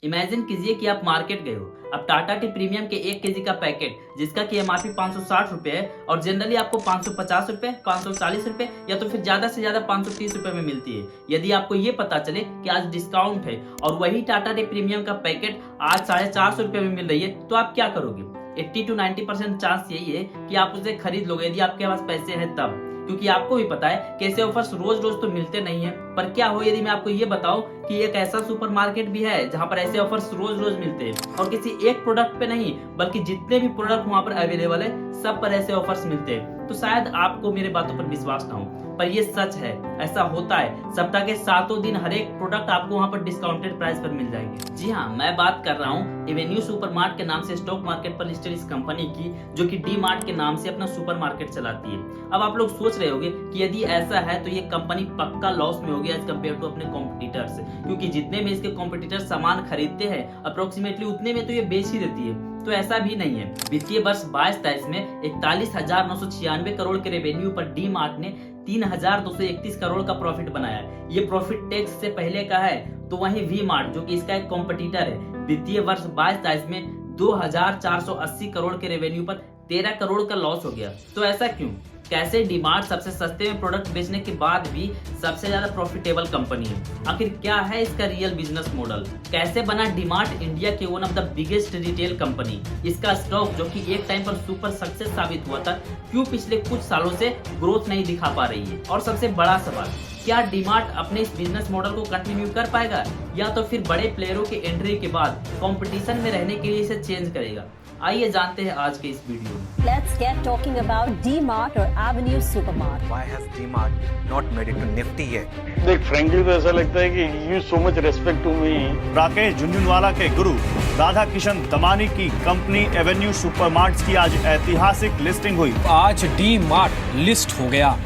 Imagine कीजिए कि आप मार्केट गए हो। अब टाटा टी प्रीमियम के 1 केजी का पैकेट जिसका की एमआरपी 560 रुपए है और जनरली आपको 550 रुपए, 540 रुपए या तो फिर ज्यादा से ज्यादा 530 रुपए में मिलती है। यदि आपको ये पता चले कि आज डिस्काउंट है और वही टाटा टी प्रीमियम का पैकेट आज 450 रुपए में मिल रही है, तो आप क्या करोगे? 80 to 90% चांस यही है कि आप उसे खरीद लोगे यदि आपके पास पैसे हैं तब, क्योंकि आपको भी पता है कि ऐसे ऑफर्स रोज रोज तो मिलते नहीं है। पर क्या हो यदि मैं आपको ये बताऊं कि एक ऐसा सुपरमार्केट भी है जहां पर ऐसे ऑफर्स रोज रोज मिलते हैं और किसी एक प्रोडक्ट पे नहीं बल्कि जितने भी प्रोडक्ट वहां पर अवेलेबल है सब पर ऐसे ऑफर्स मिलते हैं। तो शायद आपको मेरे बातों पर विश्वास ना हो, पर ये सच है, ऐसा होता है। सप्ताह के 7 दिन हर एक प्रोडक्ट आपको वहां पर डिस्काउंटेड प्राइस पर मिल जाएंगे। जी हाँ, मैं बात कर रहा हूँ एवेन्यू सुपरमार्ट के नाम से स्टॉक मार्केट पर लिस्टेड इस कंपनी की, जो कि डी मार्ट के नाम से अपना सुपरमार्केट चलाती है। अब आप लोग सोच रहे होंगे कि यदि ऐसा है तो ये कंपनी पक्का लॉस में होगी एज कम्पेयर टू अपने कॉम्पिटिटर्स, क्योंकि जितने में इसके कॉम्पिटिटर सामान खरीदते हैं अप्रोक्सीमेटली उतने में तो ये बेच ही देती है। तो ऐसा भी नहीं है। वित्तीय वर्ष 22-23 में 41,996 करोड़ के रेवेन्यू पर डी मार्ट ने 3,231 करोड़ का प्रॉफिट बनाया है। ये प्रॉफिट टैक्स से पहले का है। तो वहीं वी मार्ट जो कि इसका एक कॉम्पिटिटर है, वित्तीय वर्ष 22-23 में 2,480 करोड़ के रेवेन्यू पर 13 करोड़ का लॉस हो गया। तो ऐसा क्यों? कैसे डीमार्ट सबसे सस्ते में प्रोडक्ट बेचने के बाद भी सबसे ज्यादा प्रॉफिटेबल कंपनी है? आखिर क्या है इसका रियल बिजनेस मॉडल? कैसे बना डीमार्ट इंडिया के one of the biggest retail company? इसका स्टॉक जो कि एक टाइम पर सुपर सक्सेस साबित हुआ था, क्यों पिछले कुछ सालों से ग्रोथ नहीं दिखा पा रही है? और सबसे बड़ा सवाल, क्या डीमार्ट अपने इस बिजनेस मॉडल को कंटिन्यू कर पाएगा या तो फिर बड़े प्लेयरों के एंट्री के बाद कंपटीशन में रहने के लिए इसे चेंज करेगा? आइए जानते हैं आज के इस वीडियो में। Let's get talking about D-Mart or Avenue Supermart. Why has D-Mart not made it to Nifty yet? देख, फ्रेंकली तो ऐसा लगता है कि you so much respect to me. Rakesh Jhunjhunwala के गुरु राधा किशन दमानी की कंपनी एवेन्यू सुपरमार्ट्स की आज ऐतिहासिक लिस्टिंग हुई। आज डी मार्ट लिस्ट हो गया।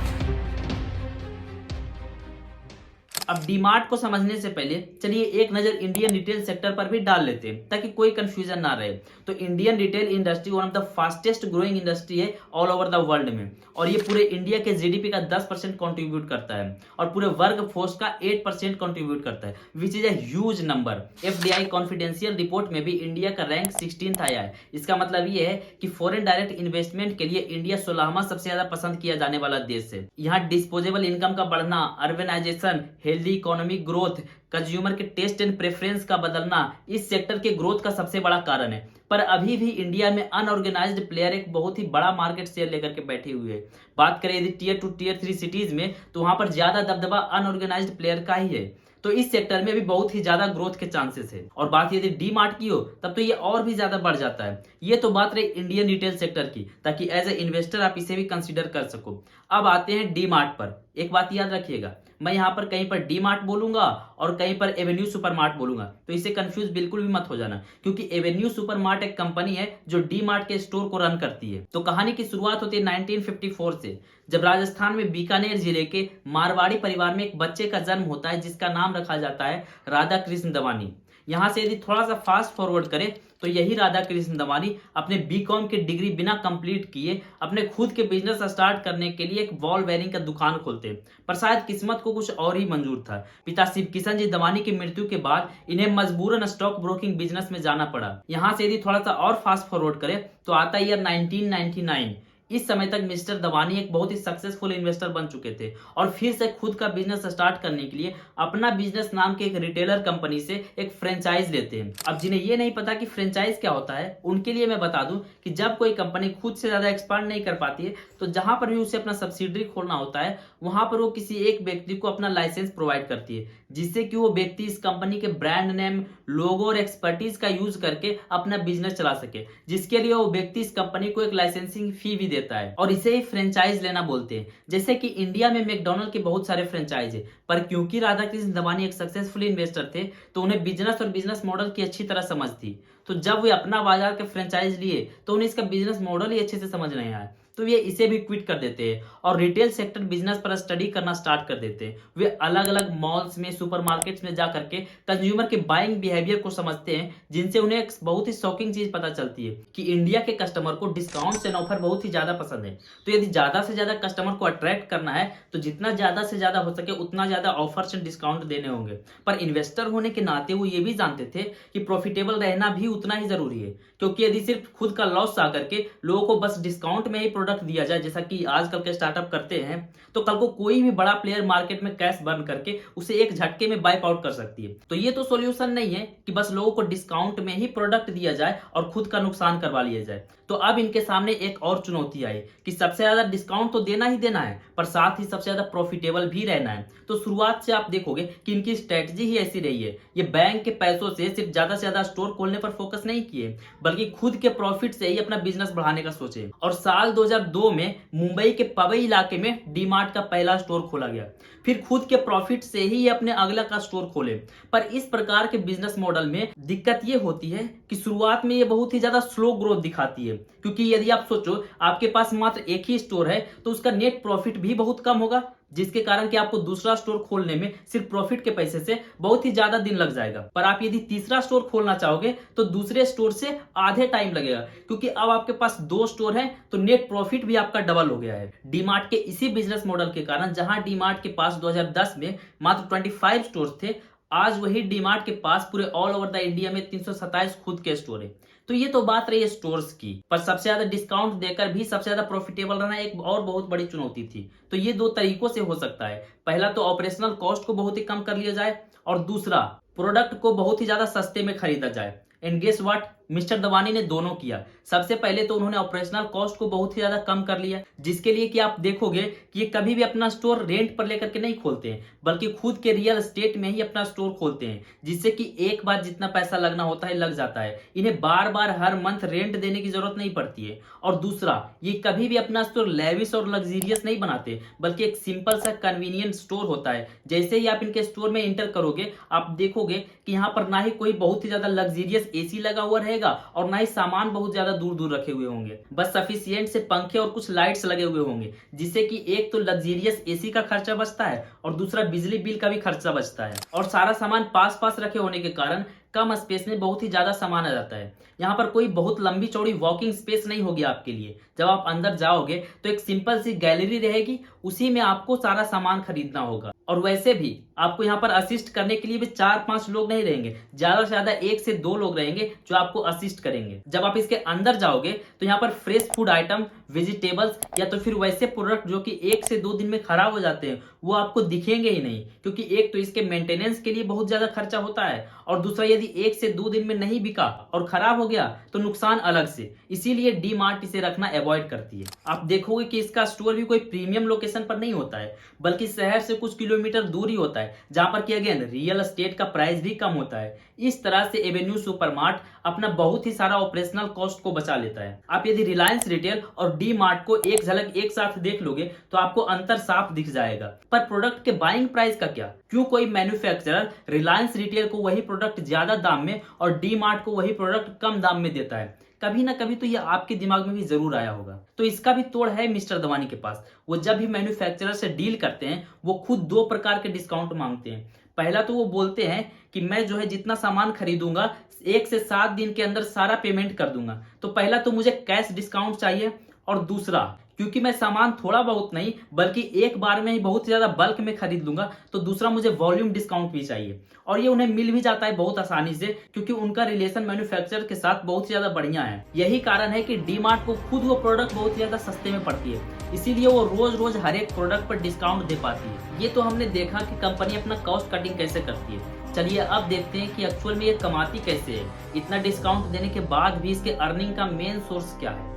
अब डीमार्ट को समझने से पहले चलिए एक नजर इंडियन रिटेल सेक्टर पर भी डाल लेते हैं ताकि कोई कंफ्यूजन ना रहे। तो Indian retail industry one of the fastest growing industry है ऑल ओवर द वर्ल्ड में, और ये पूरे इंडिया के जीडीपी का 10% कंट्रीब्यूट करता है और पूरे वर्क फोर्स का 8% कंट्रीब्यूट करता है, which is a huge number. FDI confidential report में भी इंडिया का रैंक 16th आया है। इसका मतलब ये है कि फॉरेन डायरेक्ट इन्वेस्टमेंट के लिए इंडिया 16वां सबसे ज्यादा पसंद किया जाने वाला देश है। यहाँ डिस्पोजेबल इनकम का बढ़ना, urbanisation, healthy economic growth, consumer के टेस्ट एंड प्रेफरेंस का बदलना इस सेक्टर के ग्रोथ का सबसे बड़ा कारण है। पर अभी भी इंडिया में अनऑर्गेनाइज्ड प्लेयर एक बहुत ही बड़ा मार्केट शेयर लेकर के बैठे हुए हैं। बात करें यदि टियर 2 टियर 3 सिटीज में, तो वहां पर ज्यादा दबदबा अनऑर्गेनाइज्ड प्लेयर का ही है। तो इस सेक्टर में भी बहुत ही ज्यादा ग्रोथ के चांसेस है। और बात यदि डी मार्ट की हो तब तो ये और भी ज्यादा बढ़ जाता है। ये तो बात रही इंडियन रिटेल सेक्टर की, ताकि एज ए इन्वेस्टर आप इसे भी कंसीडर कर सको। अब आते हैं डी मार्ट पर। एक बात याद रखिएगा, मैं यहाँ पर कहीं पर डी मार्ट बोलूंगा और कहीं पर एवेन्यू सुपरमार्ट बोलूंगा, तो इसे कंफ्यूज बिल्कुल भी मत हो जाना, क्योंकि एवेन्यू सुपरमार्ट एक कंपनी है जो डी मार्ट के स्टोर को रन करती है। तो कहानी की शुरुआत होती है 1954 से, जब राजस्थान में बीकानेर जिले के मारवाड़ी परिवार में एक बच्चे का जन्म होता है जिसका नाम रखा जाता है राधा कृष्ण दमानी। यहाँ से यदि थोड़ा सा फास्ट फॉरवर्ड करें तो यही राधा कृष्ण दमानी अपने बीकॉम की डिग्री बिना कंप्लीट किए अपने खुद के बिजनेस स्टार्ट करने के लिए एक बॉल बेयरिंग का दुकान खोलते, पर शायद किस्मत को कुछ और ही मंजूर था। पिता शिव किशन जी दमानी की मृत्यु के बाद इन्हें मजबूरन स्टॉक ब्रोकिंग बिजनेस में जाना पड़ा। यहाँ से यदि थोड़ा सा और फास्ट फॉरवर्ड करें तो आता है ईयर 1999। इस समय तक मिस्टर दवानी एक बहुत ही सक्सेसफुल इन्वेस्टर बन चुके थे और फिर से खुद का बिजनेस स्टार्ट करने के लिए अपना बिजनेस नाम के एक रिटेलर कंपनी से एक फ्रेंचाइज लेते हैं। अब जिन्हें ये नहीं पता कि फ्रेंचाइज क्या होता है, उनके लिए मैं बता दूं कि जब कोई कंपनी खुद से ज्यादा एक्सपांड नहीं कर पाती है तो जहां पर भी उसे अपना सब्सिडरी खोलना होता है वहां पर वो किसी एक व्यक्ति को अपना लाइसेंस प्रोवाइड करती है, जिससे कि वो व्यक्ति इस कंपनी के ब्रांड नेम, लोगो और एक्सपर्टीज का यूज करके अपना बिजनेस चला सके, जिसके लिए वो व्यक्ति इस कंपनी को एक लाइसेंसिंग फी भी देता है और इसे ही फ्रेंचाइज लेना बोलते हैं। जैसे कि इंडिया में मैकडॉनल्ड के बहुत सारे फ्रेंचाइज है, पर क्योंकि राधा कृष्ण दमानी एक सक्सेसफुल इन्वेस्टर थे तो उन्हें बिजनेस और बिजनेस मॉडल की अच्छी तरह समझ थी। तो जब वे अपना बाजार के फ्रेंचाइज लिए तो उन्हें इसका बिजनेस मॉडल ही अच्छे से समझ नहीं आया। तो ये इसे भी क्विट कर देते हैं और रिटेल सेक्टर बिजनेस पर स्टडी करना स्टार्ट कर देते हैं। वे अलग अलग मॉल्स में, सुपरमार्केट्स में जा करके कंज्यूमर के बाइंग बिहेवियर को समझते हैं, जिनसे उन्हें एक बहुत ही शॉकिंग चीज पता चलती है कि इंडिया के कस्टमर को डिस्काउंट्स एंड ऑफर बहुत ही ज्यादा पसंद है। तो यदि ज्यादा से ज्यादा कस्टमर को अट्रैक्ट करना है तो जितना ज्यादा से ज्यादा हो सके उतना ज्यादा ऑफर्स एंड डिस्काउंट देने होंगे। पर इन्वेस्टर होने के नाते वो ये भी जानते थे कि प्रॉफिटेबल रहना भी उतना ही जरूरी है, क्योंकि यदि सिर्फ खुद का लॉस आकर के लोगों को बस डिस्काउंट में ही प्रोडक्ट दिया जाए, जैसा कि आजकल के स्टार्टअप करते हैं, तो कल को कोई भी बड़ा प्लेयर मार्केट में कैश बर्न करके उसे एक झटके में वाइप आउट कर सकती है। तो ये तो सॉल्यूशन नहीं है कि बस लोगों को डिस्काउंट में ही प्रोडक्ट दिया जाए और खुद का नुकसान करवा लिया जाए। तो अब इनके सामने एक और चुनौती आई कि सबसे ज्यादा डिस्काउंट तो देना ही देना है, पर साथ ही सबसे ज्यादा प्रॉफिटेबल भी रहना है। तो शुरुआत से आप देखोगे कि इनकी स्ट्रेटजी ही ऐसी रही है। ये बैंक के पैसों से सिर्फ ज्यादा से ज्यादा स्टोर खोलने पर फोकस नहीं किए, बल्कि खुद के प्रॉफिट से ही अपना बिजनेस बढ़ाने का सोचे। और साल 2002 में मुंबई के पवई इलाके में डीमार्ट का पहला स्टोर खोला गया। फिर खुद के प्रॉफिट से ही अपने अगला का स्टोर खोले। पर इस प्रकार के बिजनेस मॉडल में दिक्कत ये होती है कि शुरुआत में ये बहुत ही ज्यादा स्लो ग्रोथ दिखाती है, क्योंकि यदि आप सोचो आपके पास मात्र एक ही स्टोर है तो उसका नेट प्रॉफिट भी बहुत कम होगा, जिसके कारण कि आपको दूसरा स्टोर खोलने में सिर्फ प्रॉफिट के पैसे से बहुत ही ज्यादा दिन लग जाएगा। पर आप यदि तीसरा स्टोर खोलना चाहोगे तो दूसरे स्टोर से आधे टाइम लगेगा, क्योंकि अब आपके पास 2 स्टोर हैं तो नेट प्रॉफिट भी आपका डबल हो गया है। डीमार्ट के इसी बिजनेस मॉडल के कारण जहां डीमार्ट के पास 2010 में मात्र 25 स्टोर थे, आज वही डीमार्ट के पास पूरे ऑल ओवर द इंडिया में 327 खुद के स्टोर है। तो ये तो बात रही है स्टोर्स की, पर सबसे ज्यादा डिस्काउंट देकर भी सबसे ज्यादा प्रॉफिटेबल रहना एक और बहुत बड़ी चुनौती थी। तो ये 2 तरीकों से हो सकता है। पहला तो ऑपरेशनल कॉस्ट को बहुत ही कम कर लिया जाए और दूसरा प्रोडक्ट को बहुत ही ज्यादा सस्ते में खरीदा जाए। And guess what, mister Dawani ने दोनों किया। सबसे पहले तो उन्होंने ऑपरेशनल कॉस्ट को बहुत ही ज्यादा कम कर लिया, जिसके लिए कि आप देखोगे कि ये कभी भी अपना स्टोर रेंट पर लेकर के नहीं खोलते हैं, बल्कि खुद के रियल एस्टेट में ही अपना स्टोर खोलते हैं, जिससे कि एक बार जितना पैसा लगना होता है लग जाता है। इन्हें बार बार हर मंथ रेंट देने की जरूरत नहीं पड़ती है। और दूसरा, ये कभी भी अपना स्टोर लेविश और लग्जरियस नहीं बनाते, बल्कि एक सिंपल सा कन्वीनियंट स्टोर होता है। जैसे ही आप इनके स्टोर में एंटर करोगे, आप देखोगे कि यहाँ पर ना ही कोई बहुत ही ज्यादा लग्जरियस एसी लगा हुआ रहेगा और ना ही सामान बहुत ज्यादा दूर दूर रखे हुए होंगे। बस सफिशिएंट से पंखे और कुछ लाइट्स लगे हुए होंगे, जिससे कि एक तो लग्जरियस एसी का खर्चा बचता है और दूसरा बिजली बिल का भी खर्चा बचता है। और सारा सामान पास पास रखे होने के कारण कम स्पेस में बहुत ही ज्यादा सामान आ जाता है। यहाँ पर कोई बहुत लंबी चौड़ी वॉकिंग स्पेस नहीं होगी आपके लिए। जब आप अंदर जाओगे तो एक सिंपल सी गैलरी रहेगी, उसी में आपको सारा सामान खरीदना होगा। और वैसे भी आपको यहाँ पर असिस्ट करने के लिए भी 4-5 लोग नहीं रहेंगे, ज्यादा से ज्यादा 1 से 2 लोग रहेंगे जो आपको असिस्ट करेंगे। जब आप इसके अंदर जाओगे तो यहाँ पर फ्रेश फूड आइटम, वेजिटेबल्स या तो फिर वैसे प्रोडक्ट जो कि 1 से 2 दिन में खराब हो जाते हैं, वो आपको दिखेंगे ही नहीं, क्योंकि एक तो इसके मेंटेनेंस के लिए बहुत ज्यादा खर्चा होता है और दूसरा यदि 1 से 2 दिन में नहीं बिका और खराब हो गया तो नुकसान अलग से। इसीलिए डी मार्ट इसे रखना अवॉइड करती है। आप देखोगे कि इसका स्टोर भी कोई प्रीमियम लोकेशन पर नहीं होता है, बल्कि शहर से कुछ किलोमीटर दूर ही होता है, जहां पर कि अगेन रियल एस्टेट का प्राइस भी कम होता है। इस तरह से एवेन्यू सुपरमार्ट अपना बहुत ही सारा ऑपरेशनल कॉस्ट को बचा लेता है। आप यदि रिलायंस रिटेल और डी मार्ट को एक झलक एक साथ देख लोगे तो आपको अंतर साफ दिख जाएगा। पर प्रोडक्ट के बाइंग प्राइस का क्या? क्यों कोई मैन्युफैक्चरर रिलायंस रिटेल को वही प्रोडक्ट ज्यादा दाम में और डी मार्ट को वही प्रोडक्ट कम दाम में देता है? कभी ना कभी तो ये आपके दिमाग में भी जरूर आया होगा। तो इसका भी तोड़ है मिस्टर दवानी के पास। वो जब भी मैन्युफैक्चरर से डील करते हैं, वो खुद 2 प्रकार के डिस्काउंट मांगते हैं। पहला तो वो बोलते हैं कि मैं जो है जितना सामान खरीदूंगा 1 से 7 दिन के अंदर सारा पेमेंट कर दूंगा। तो पहला तो मुझे कैश डिस्काउंट चाहिए, और दूसरा क्योंकि मैं सामान थोड़ा बहुत नहीं बल्कि एक बार में ही बहुत ज्यादा बल्क में खरीद लूंगा, तो दूसरा मुझे वॉल्यूम डिस्काउंट भी चाहिए। और ये उन्हें मिल भी जाता है बहुत आसानी से, क्योंकि उनका रिलेशन मैन्युफैक्चरर के साथ बहुत ज्यादा बढ़िया है। यही कारण है कि डी मार्ट को खुद वो प्रोडक्ट बहुत ज्यादा सस्ते में पड़ती है, इसीलिए वो रोज रोज हर एक प्रोडक्ट पर डिस्काउंट दे पाती है। ये तो हमने देखा कि कंपनी अपना कॉस्ट कटिंग कैसे करती है। चलिए अब देखते हैं कि एक्चुअल में ये कमाती कैसे है। इतना डिस्काउंट देने के बाद भी इसके अर्निंग का मेन सोर्स क्या है?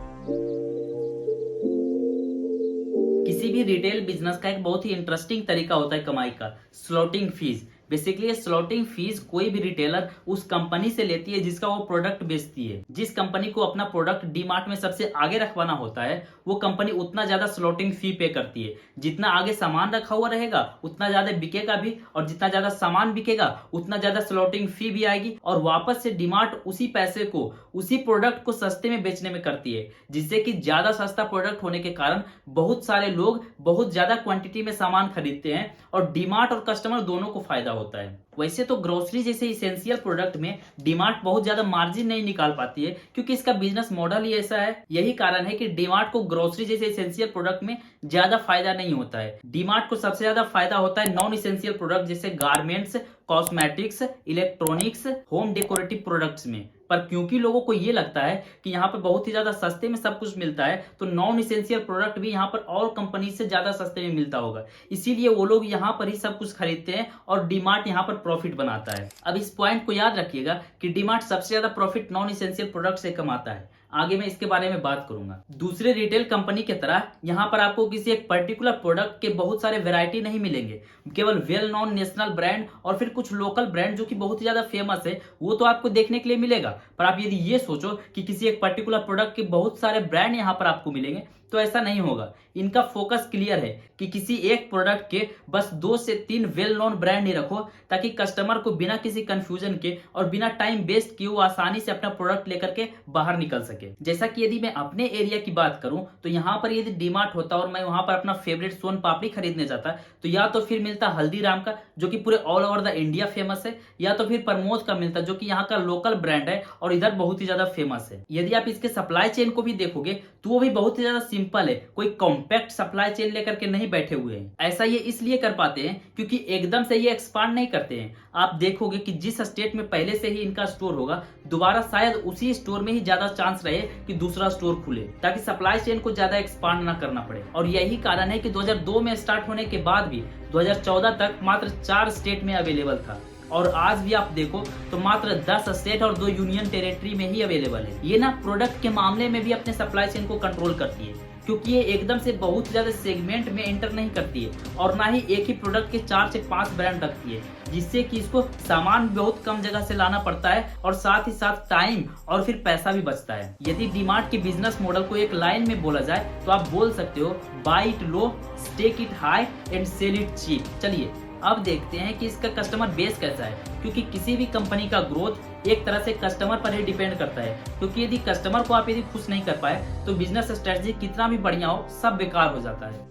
किसी भी रिटेल बिजनेस का एक बहुत ही इंटरेस्टिंग तरीका होता है कमाई का, slotting fees. Basically slotting fees कोई भी रिटेलर उस कंपनी से लेती है जिसका वो प्रोडक्ट बेचती है। जिस कंपनी को अपना प्रोडक्ट डी मार्ट में सबसे आगे रखवाना होता है वो कंपनी उतना ज्यादा स्लॉटिंग फी पे करती है। जितना आगे सामान रखा हुआ रहेगा उतना ज्यादा बिकेगा भी, और जितना ज्यादा सामान बिकेगा उतना ज्यादा स्लॉटिंग फी भी आएगी, और वापस से डी मार्ट उसी पैसे को उसी प्रोडक्ट को सस्ते में बेचने में करती है, जिससे कि ज्यादा सस्ता प्रोडक्ट होने के कारण बहुत सारे लोग बहुत ज्यादा क्वांटिटी में सामान खरीदते हैं और डी मार्ट और कस्टमर दोनों को फायदा होता है। वैसे तो ग्रोसरी जैसे इसेंशियल प्रोडक्ट में डी मार्ट बहुत ज्यादा मार्जिन नहीं निकाल पाती है क्योंकि इसका बिजनेस मॉडल ही ऐसा है। यही कारण है कि डी मार्ट को ग्रोसरी जैसे इसेंशियल प्रोडक्ट में ज्यादा फायदा नहीं होता है। डी मार्ट को सबसे ज्यादा फायदा होता है नॉन इसेंशियल प्रोडक्ट जैसे garments, cosmetics, electronics, home decorative products में। पर क्योंकि लोगों को ये लगता है कि यहाँ पर बहुत ही ज्यादा सस्ते में सब कुछ मिलता है तो नॉन इसेंशियल प्रोडक्ट भी यहाँ पर और कंपनी से ज्यादा सस्ते में मिलता होगा, इसीलिए वो लोग यहाँ पर ही सब कुछ खरीदते हैं और डी मार्ट यहाँ पर प्रॉफिट बनाता है। अब इस पॉइंट को याद रखिएगा कि डी मार्ट सबसे ज्यादा प्रॉफिट नॉन इसेंशियल प्रोडक्ट से कमाता है। आगे मैं इसके बारे में बात करूंगा। दूसरे रिटेल कंपनी की तरह यहाँ पर आपको किसी एक पर्टिकुलर प्रोडक्ट के बहुत सारे वैरायटी नहीं मिलेंगे। केवल वेल नॉन नेशनल ब्रांड और फिर कुछ लोकल ब्रांड जो कि बहुत ही ज्यादा फेमस है वो तो आपको देखने के लिए मिलेगा। पर आप यदि ये सोचो कि किसी एक पर्टिकुलर प्रोडक्ट के बहुत सारे ब्रांड यहाँ पर आपको मिलेंगे तो ऐसा नहीं होगा। इनका फोकस क्लियर है कि किसी एक प्रोडक्ट के बस 2 से 3 वेल नोन ब्रांड ही रखो ताकि कस्टमर को बिना किसी कंफ्यूजन के और बिना टाइम वेस्ट किए वो आसानी से अपना प्रोडक्ट लेकर के बाहर निकल सके। जैसा कि यदि मैं अपने एरिया की बात करूं तो यहाँ पर यदि डी मार्ट होता और मैं वहां पर अपना फेवरेट सोन पापड़ी खरीदने जाता तो या तो फिर मिलता हल्दीराम का जो कि पूरे all over the India famous है, या तो फिर प्रमोद का मिलता जो कि यहाँ का लोकल ब्रांड है और इधर बहुत ही ज्यादा फेमस है। यदि आप इसके सप्लाई चेन को भी देखोगे तो वो भी बहुत ही ज्यादा सिंपल है, कोई कॉम्पैक्ट सप्लाई चेन लेकर के नहीं बैठे हुए हैं। ऐसा ये इसलिए कर पाते हैं क्योंकि एकदम से ये एक्सपांड नहीं करते हैं। आप देखोगे कि जिस स्टेट में पहले से ही इनका स्टोर होगा दोबारा शायद उसी स्टोर में ही ज्यादा चांस रहे कि दूसरा स्टोर खुले ताकि सप्लाई चेन को ज्यादा एक्सपांड ना करना पड़े। और यही कारण है कि 2002 में स्टार्ट होने के बाद भी 2014 तक मात्र 4 स्टेट में अवेलेबल था और आज भी आप देखो तो मात्र 10 स्टेट और 2 यूनियन टेरिटरी में ही अवेलेबल है। ये ना प्रोडक्ट के मामले में भी अपने सप्लाई चेन को कंट्रोल करती है क्योंकि ये एकदम से बहुत ज्यादा सेगमेंट में एंटर नहीं करती है और ना ही एक ही प्रोडक्ट के 4 से 5 ब्रांड रखती है, जिससे कि इसको सामान बहुत कम जगह से लाना पड़ता है और साथ ही साथ टाइम और फिर पैसा भी बचता है। यदि डीमार्ट के बिजनेस मॉडल को एक लाइन में बोला जाए तो आप बोल सकते हो buy it low, stake it high and sell it cheap. चलिए अब देखते हैं कि इसका कस्टमर बेस कैसा है, क्योंकि किसी भी कंपनी का ग्रोथ एक तरह से कस्टमर पर ही डिपेंड करता है। क्योंकि यदि कस्टमर को आप यदि खुश नहीं कर पाए तो बिजनेस स्ट्रेटजी कितना भी बढ़िया हो सब बेकार हो जाता है।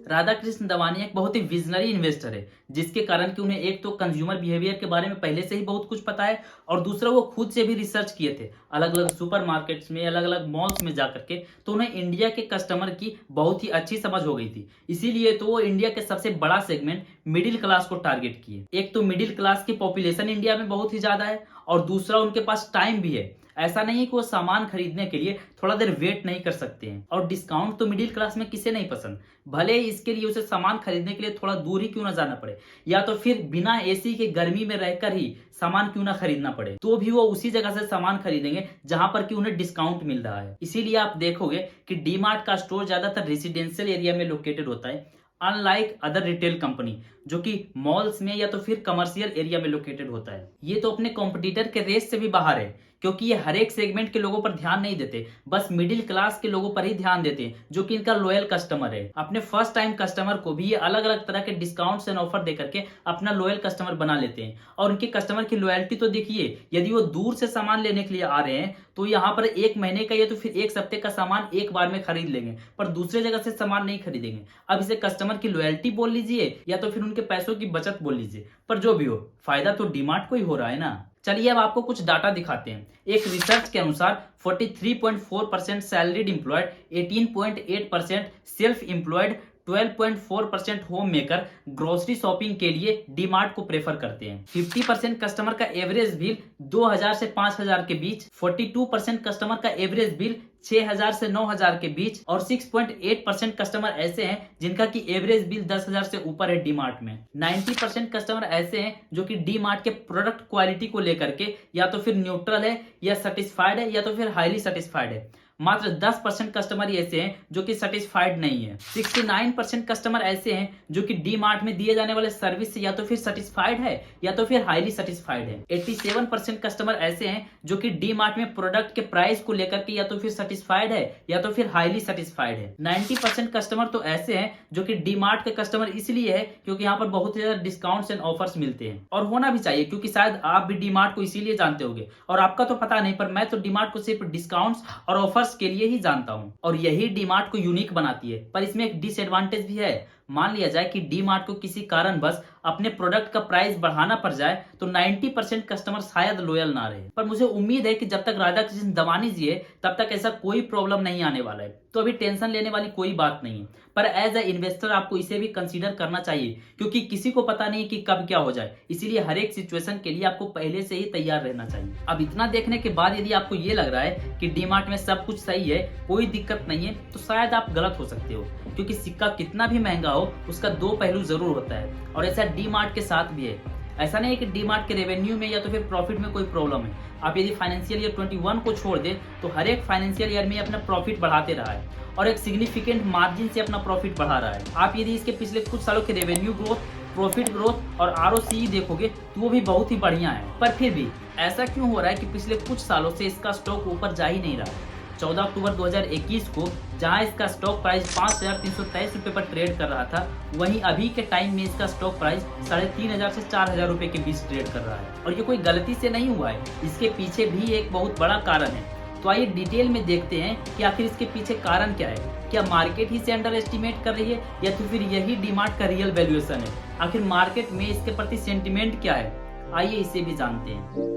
राधाकृष्ण दवानी एक बहुत ही विजनरी इन्वेस्टर है, जिसके कारण कि उन्हें एक तो कंज्यूमर बिहेवियर के बारे में पहले से ही बहुत कुछ पता है और दूसरा वो खुद से भी रिसर्च किए थे अलग अलग सुपरमार्केट्स में, अलग अलग मॉल्स में जाकर के, तो उन्हें इंडिया के कस्टमर की बहुत ही अच्छी समझ हो गई थी। इसीलिए तो वो इंडिया के सबसे बड़ा सेगमेंट मिडिल क्लास को टारगेट किए। एक तो मिडिल क्लास की पॉपुलेशन इंडिया में बहुत ही ज्यादा है और दूसरा उनके पास टाइम भी है। ऐसा नहीं है कि वो सामान खरीदने के लिए थोड़ा देर वेट नहीं कर सकते हैं। और डिस्काउंट तो मिडिल क्लास में किसे नहीं पसंद, भले ही इसके लिए उसे सामान खरीदने के लिए थोड़ा दूर ही क्यों ना जाना पड़े, या तो फिर बिना एसी के गर्मी में रहकर ही सामान क्यों ना खरीदना पड़े, तो भी वो उसी जगह से सामान खरीदेंगे जहां पर कि उन्हें डिस्काउंट मिल रहा है। इसीलिए आप देखोगे कि डीमार्ट का स्टोर ज्यादातर रेसिडेंशियल एरिया में लोकेटेड होता है, अनलाइक अदर रिटेल कंपनी जो कि मॉल्स में या तो फिर कमर्शियल एरिया में लोकेटेड होता है। ये तो अपने कॉम्पिटिटर के रेस से भी बाहर है, क्योंकि ये हर एक सेगमेंट के लोगों पर ध्यान नहीं देते, बस मिडिल क्लास के लोगों पर ही ध्यान देते हैं जो कि इनका लॉयल कस्टमर है। अपने फर्स्ट टाइम कस्टमर को भी ये अलग अलग तरह के डिस्काउंट्स एंड ऑफर देकर के अपना लॉयल कस्टमर बना लेते हैं। और उनके कस्टमर की लॉयल्टी तो देखिए, यदि वो दूर से सामान लेने के लिए आ रहे हैं तो यहाँ पर 1 महीने का या तो फिर 1 हफ्ते का सामान एक बार में खरीद लेंगे, पर दूसरे जगह से सामान नहीं खरीदेंगे। अब इसे कस्टमर की लॉयल्टी बोल लीजिए या तो फिर उनके पैसों की बचत बोल लीजिए, पर जो भी हो फायदा तो डीमार्ट को ही हो रहा है ना। चलिए अब आपको कुछ डाटा दिखाते हैं। एक रिसर्च के अनुसार 43.4% salaried employed, 18.8% self employed, 12.4% home maker grocery shopping के लिए डीमार्ट को प्रेफर करते हैं। 50% कस्टमर का एवरेज बिल 2000 से 5000 के बीच, 42% कस्टमर का एवरेज बिल 6000 से 9000 के बीच और 6.8% कस्टमर ऐसे हैं जिनका की एवरेज बिल 10000 से ऊपर है डीमार्ट में। 90% कस्टमर ऐसे हैं जो कि डीमार्ट के प्रोडक्ट क्वालिटी को लेकर के या तो फिर न्यूट्रल है या सेटिस्फाइड है या तो फिर हाईली सेटिस्फाइड है। मात्र 10% कस्टमर ऐसे हैं जो कि सेटिस्फाइड नहीं है। 69% कस्टमर ऐसे हैं जो कि डी मार्ट में दिए जाने वाले सर्विस से या तो फिर सेटिस्फाइड है या तो फिर हाईली सेटिस्फाइड है। 87% कस्टमर ऐसे हैं जो कि डी मार्ट में प्रोडक्ट के प्राइस को लेकर के या तो फिर सेटिस्फाइड है या तो फिर हाईली सेटिस्फाइड है। 90% कस्टमर तो ऐसे हैं जो कि डी मार्ट के कस्टमर इसलिए है क्योंकि यहाँ पर बहुत ज्यादा डिस्काउंट्स एंड ऑफर्स मिलते हैं, और होना भी चाहिए क्योंकि शायद आप भी डी मार्ट को इसीलिए जानते होंगे, और आपका तो पता नहीं, पर मैं तो डी मार्ट को सिर्फ डिस्काउंट्स और ऑफर्स के लिए ही जानता हूँ, और यही डी मार्ट को यूनिक बनाती है। पर इसमें एक डिसएडवांटेज भी है। मान लिया जाए कि डी मार्ट को किसी कारणवश अपने प्रोडक्ट का प्राइस बढ़ाना पड़ जाए तो 90% कस्टमर शायद लॉयल ना रहे। पर मुझे उम्मीद है कि जब तक राधा कृष्ण दमानी जी है तब तक ऐसा कोई प्रॉब्लम नहीं आने वाला है, तो अभी टेंशन लेने वाली कोई बात नहीं है। पर एज ए इन्वेस्टर आपको इसे भी कंसीडर करना चाहिए क्योंकि किसी को पता नहीं कि कब क्या हो जाए, इसीलिए हर एक सिचुएशन के लिए आपको पहले से ही तैयार रहना चाहिए। अब इतना देखने के बाद यदि आपको ये लग रहा है कि डी मार्ट में सब कुछ सही है, कोई दिक्कत नहीं है, तो शायद आप गलत हो सकते हो, क्योंकि सिक्का कितना भी महंगा हो उसका दो पहलू जरूर होता है, और ऐसा डी मार्ट के साथ भी है। ऐसा नहीं है कि डी मार्ट के रेवेन्यू में या तो फिर प्रॉफिट में कोई प्रॉब्लम है। आप यदि फाइनेंशियल ईयर 21 को छोड़ दे तो हर एक फाइनेंशियल ईयर में अपना प्रॉफिट बढ़ाते रहा है और एक सिग्निफिकेंट मार्जिन से अपना प्रॉफिट बढ़ा रहा है। आप यदि इसके पिछले कुछ सालों के रेवेन्यू ग्रोथ, प्रॉफिट ग्रोथ और ROCE देखोगे तो वो भी बहुत ही बढ़िया है। पर फिर भी ऐसा क्यों हो रहा है कि पिछले कुछ सालों से इसका स्टॉक ऊपर जा ही नहीं रहा है। 14 अक्टूबर 2021 को जहां इसका स्टॉक प्राइस 5,323 रुपए पर ट्रेड कर रहा था, वहीं अभी के टाइम में इसका स्टॉक प्राइस 3,500 से 4,000 रुपए के बीच ट्रेड कर रहा है। और ये कोई गलती से नहीं हुआ है, इसके पीछे भी एक बहुत बड़ा कारण है। तो आइए डिटेल में देखते हैं कि आखिर इसके पीछे कारण क्या है। क्या मार्केट ही से अंडर एस्टिमेट कर रही है या तो फिर यही डी मार्ट का रियल वैल्यूएशन है? आखिर मार्केट में इसके प्रति सेंटिमेंट क्या है, आइए इसे भी जानते हैं।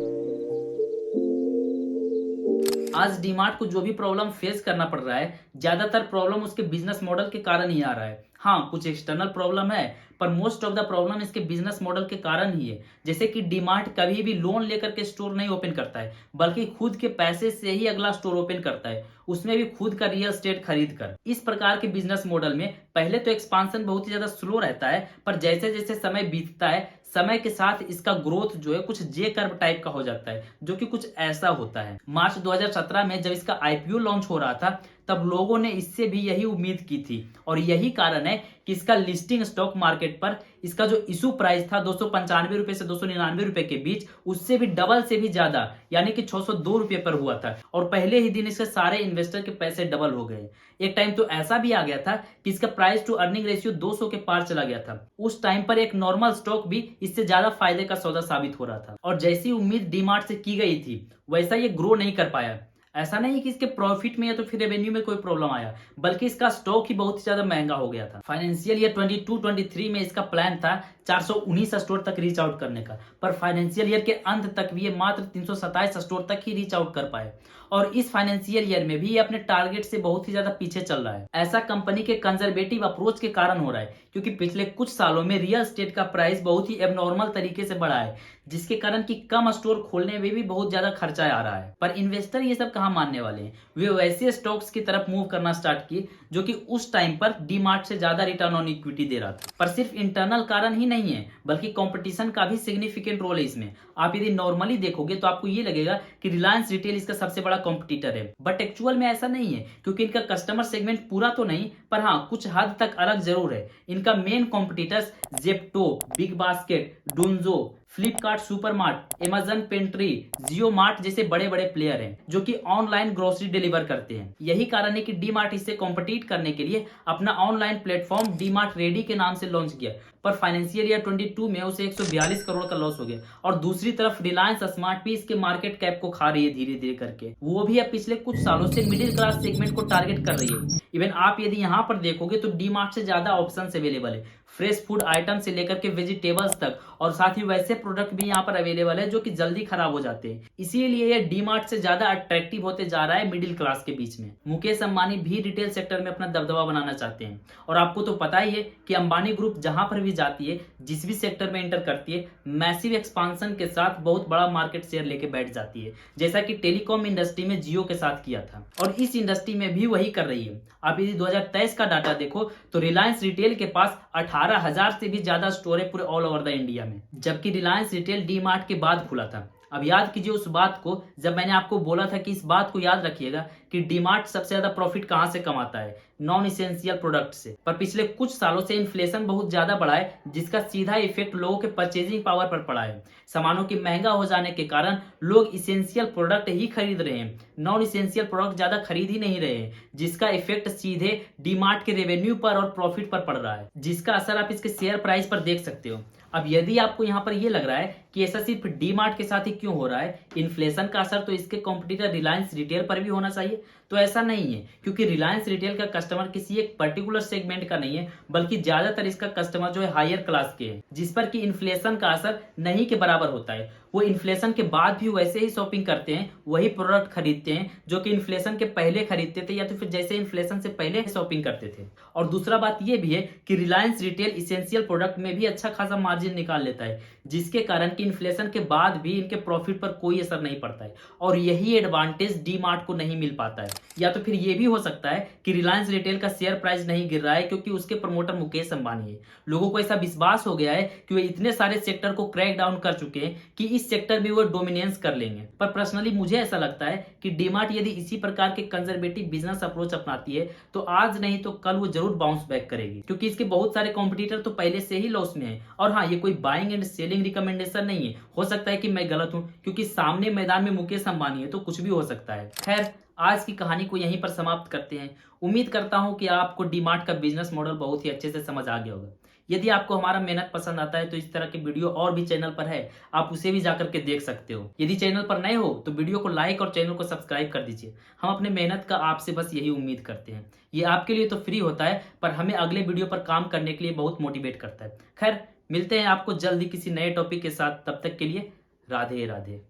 आज डी मार्ट को जो भी प्रॉब्लम फेस करना पड़ रहा है, ज्यादातर प्रॉब्लम उसके बिजनेस मॉडल के कारण ही आ रहा है। हाँ, कुछ एक्सटर्नल प्रॉब्लम है, पर मोस्ट ऑफ द प्रॉब्लम इसके बिजनेस मॉडल के कारण ही है। जैसे कि डी मार्ट कभी भी लोन लेकर के स्टोर नहीं ओपन करता है, बल्कि खुद के पैसे से ही अगला स्टोर ओपन करता है, उसमें भी खुद का रियल एस्टेट खरीद कर। इस प्रकार के बिजनेस मॉडल में पहले तो एक्सपांशन बहुत ही ज्यादा स्लो रहता है, पर जैसे जैसे समय बीतता है, समय के साथ इसका ग्रोथ जो है कुछ जे कर्व टाइप का हो जाता है, जो कि कुछ ऐसा होता है। मार्च 2017 में जब इसका IPO लॉन्च हो रहा था, तब लोगों ने इससे भी यही उम्मीद की थी, और यही कारण है कि इसका लिस्टिंग स्टॉक मार्केट पर इसका जो इशू प्राइस था 295 रुपए से 299 रुपए के बीच, उससे भी डबल से भी ज्यादा, यानी कि 602 रुपए पर हुआ था, और पहले ही दिन इसके सारे इन्वेस्टर के पैसे डबल हो गए। एक टाइम तो ऐसा भी आ गया था कि इसका प्राइस टू अर्निंग रेशियो 200 के पार चला गया था। उस टाइम पर एक नॉर्मल स्टॉक भी इससे ज्यादा फायदे का सौदा साबित हो रहा था, और जैसी उम्मीद डी मार्ट से की गई थी वैसा ये ग्रो नहीं कर पाया। ऐसा नहीं कि इसके प्रॉफिट में या तो फिर रेवेन्यू में कोई प्रॉब्लम आया, बल्कि इसका स्टॉक ही बहुत ज्यादा महंगा हो गया था। फाइनेंशियल ईयर 22-23 में इसका प्लान था 419 स्टोर तक रीच आउट करने का, पर फाइनेंशियल ईयर के अंत तक भी ये मात्र 327 स्टोर तक ही रीच आउट कर पाए, और इस फाइनेंशियल ईयर में भी ये अपने टारगेट से बहुत ही ज्यादा पीछे चल रहा है। ऐसा कंपनी के कंजर्वेटिव अप्रोच के कारण हो रहा है, क्योंकि पिछले कुछ सालों में रियल एस्टेट का प्राइस बहुत ही एबनॉर्मल तरीके से बढ़ा है, जिसके कारण कि कम स्टोर खोलने में भी बहुत ज्यादा खर्चा आ रहा है। पर इन्वेस्टर ये सब कहाँ मानने वाले हैं, वे वैसे स्टॉक्स की तरफ मूव करना स्टार्ट किए जो कि उस टाइम पर डी मार्ट से ज्यादा रिटर्न ऑन इक्विटी दे रहा था। पर सिर्फ इंटरनल कारण ही नहीं है, बल्कि कंपटीशन का भी सिग्निफिकेंट रोल है इसमें। आप यदि नॉर्मली देखोगे तो आपको ये लगेगा कि रिलायंस रिटेल इसका सबसे बड़ा कॉम्पिटिटर है, बट एक्चुअल में ऐसा नहीं है, क्योंकि इनका कस्टमर सेगमेंट पूरा तो नहीं, पर हाँ कुछ हद तक अलग जरूर है। इनका main competitors Zepto, Big Basket, Dunzo, Flipkart Supermart, Amazon Pantry, Jio Mart जैसे बड़े बड़े प्लेयर हैं जो कि ऑनलाइन ग्रोसरी डिलीवर करते हैं। यही कारण है कि डी मार्ट इससे कॉम्पिटिट करने के लिए अपना online platform D mart ready के नाम से लॉन्च किया, पर फाइनेंशियल ईयर 22 में उसे 142 करोड़ का लॉस हो गया। और दूसरी तरफ रिलायंस स्मार्ट भी इसके मार्केट कैप को खा रही है धीरे धीरे करके। वो भी अब पिछले कुछ सालों से मिडिल क्लास सेगमेंट को टारगेट कर रही है। इवन आप यदि यहाँ पर देखोगे तो डी मार्ट से ज्यादा ऑप्शन अवेलेबल है, फ्रेश फूड आइटम से लेकर के वेजिटेबल्स तक, और साथ ही वैसे प्रोडक्ट भी यहाँ पर अवेलेबल है जो कि जल्दी खराब हो जाते हैं। इसीलिए ये डी मार्ट से ज्यादा अट्रैक्टिव होते जा रहा है मिडिल क्लास के बीच में। मुकेश अंबानी भी रिटेल सेक्टर में अपना दबदबा बनाना चाहते हैं, और आपको तो पता ही है कि अंबानी ग्रुप जहां पर भी जाती है, जिस भी सेक्टर में एंटर करती है, मैसिव एक्सपांशन के साथ बहुत बड़ा मार्केट शेयर लेके बैठ जाती है, जैसा कि टेलीकॉम इंडस्ट्री में जियो के साथ किया था, और इस इंडस्ट्री में भी वही कर रही है। आप यदि 2023 का डाटा देखो तो रिलायंस रिटेल के पास 18,000 से भी ज्यादा स्टोर है पूरे ऑल ओवर द इंडिया में, जबकि रिलायंस रिटेल डी मार्ट के बाद खुला था। अब याद कीजिए उस बात को जब मैंने आपको बोला था कि इस बात को याद रखिएगा कि डीमार्ट सबसे ज्यादा प्रॉफिट कहां से कमाता है, नॉन इसेंशियल प्रोडक्ट से। पर पिछले कुछ सालों से इन्फ्लेशन बहुत ज्यादा बढ़ा है, जिसका सीधा इफेक्ट लोगों के परचेजिंग पावर पर पड़ा है। सामानों के महंगा हो जाने के कारण लोग इसेंशियल प्रोडक्ट ही खरीद रहे हैं, नॉन इसेंशियल प्रोडक्ट ज्यादा खरीद ही नहीं रहे हैं, जिसका इफेक्ट सीधे डीमार्ट के रेवेन्यू पर और प्रॉफिट पर पड़ रहा है, जिसका असर आप इसके शेयर प्राइस पर देख सकते हो। अब यदि आपको यहाँ पर यह लग रहा है कि ऐसा सिर्फ डीमार्ट के साथ ही क्यों हो रहा है, इन्फ्लेशन का असर तो इसके कॉम्पिटिटर रिलायंस रिटेल पर भी होना चाहिए, तो ऐसा नहीं है, क्योंकि रिलायंस रिटेल का कस्टमर किसी एक पर्टिकुलर सेगमेंट का नहीं है, बल्कि ज्यादातर इसका कस्टमर जो है हायर क्लास के है, जिस पर कि इन्फ्लेशन का असर नहीं के बराबर होता है। वो इन्फ्लेशन के बाद भी वैसे ही शॉपिंग करते हैं, वही प्रोडक्ट खरीदते हैं जो कि इन्फ्लेशन के पहले खरीदते थे या तो फिर जैसे इन्फ्लेशन से पहले शॉपिंग करते थे। और दूसरा बात यह भी है कि रिलायंस रिटेल इसेंशियल प्रोडक्ट में भी अच्छा खासा मार्जिन निकाल लेता है, जिसके कारण कि इन्फ्लेशन के बाद भी इनके प्रॉफिट पर कोई असर नहीं पड़ता है, और यही एडवांटेज डीमार्ट को नहीं मिल पाता है। या तो फिर यह भी हो सकता है कि रिलायंस रिटेल का शेयर प्राइस नहीं गिर रहा है क्योंकि उसके प्रमोटर मुकेश अंबानी है। लोगों को ऐसा विश्वास हो गया है कि वे इतने सारे सेक्टर को क्रैक डाउन कर चुके हैं कि इस सेक्टर में वो डोमिनेंस कर लेंगे। पर पर्सनली मुझे ऐसा लगता है कि डीमार्ट यदि इसी प्रकार के कंजर्वेटिव बिजनेस अप्रोच अपनाती है तो आज नहीं तो कल वो जरूर बाउंस बैक करेगी, क्योंकि इसके बहुत सारे कॉम्पिटिटर तो पहले से ही लॉस में है। और हाँ, ये कोई बाइंग एंड सेलिंग रिकमेंडेशन नहीं है, हो सकता है कि मैं गलत हूं, क्योंकि सामने मैदान में मुकेश अंबानी है तो कुछ भी हो सकता है। खैर, आज की कहानी को यहीं पर समाप्त करते हैं। उम्मीद करता हूं कि आपको डीमार्ट का बिजनेस मॉडल बहुत ही अच्छे से समझ आ गया होगा। यदि आपको हमारा मेहनत पसंद आता है तो इस तरह के वीडियो और भी चैनल पर है, आप उसे भी जाकर के देख सकते हो। यदि चैनल पर नए हो तो वीडियो को लाइक और चैनल को सब्सक्राइब कर दीजिए। हम अपने मेहनत का आपसे बस यही उम्मीद करते हैं। ये आपके लिए तो फ्री होता है, पर हमें अगले वीडियो पर काम करने के लिए बहुत मोटिवेट करता है। खैर, मिलते हैं आपको जल्दी किसी नए टॉपिक के साथ। तब तक के लिए राधे राधे।